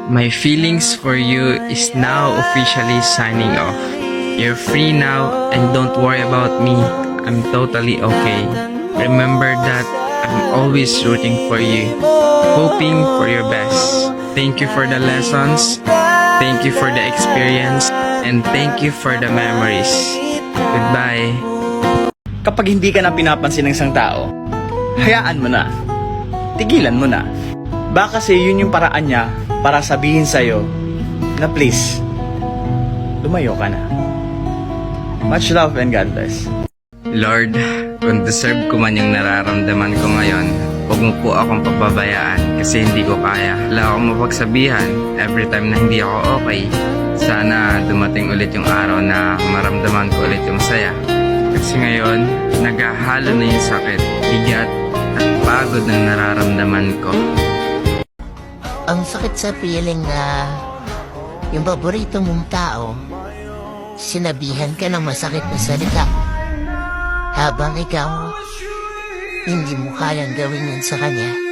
My feelings for you is now officially signing off. You're free now and don't worry about me. I'm totally okay. Remember that I'm always rooting for you, hoping for your best. Thank you for the lessons, thank you for the experience, and thank you for the memories. Goodbye. Kapag hindi ka na pinapansin ng isang tao, hayaan mo na. Tigilan mo na. Baka kasi yun yung paraan niya para sabihin sa'yo na please, lumayo ka na. Much love and God bless. Lord, kung deserve ko man yung nararamdaman ko ngayon, huwag mo po akong pababayaan kasi hindi ko kaya. Wala akong mapagsabihan every time na hindi ako okay. Sana dumating ulit yung araw na maramdaman ko ulit yung saya. Kasi ngayon, naghahalo na yung sakit, bigat, at pagod ng nararamdaman ko. Ang sakit sa feeling na yung paborito mong tao, sinabihan ka ng masakit na salita habang ikaw hindi mo kayang gawin yun sa kanya.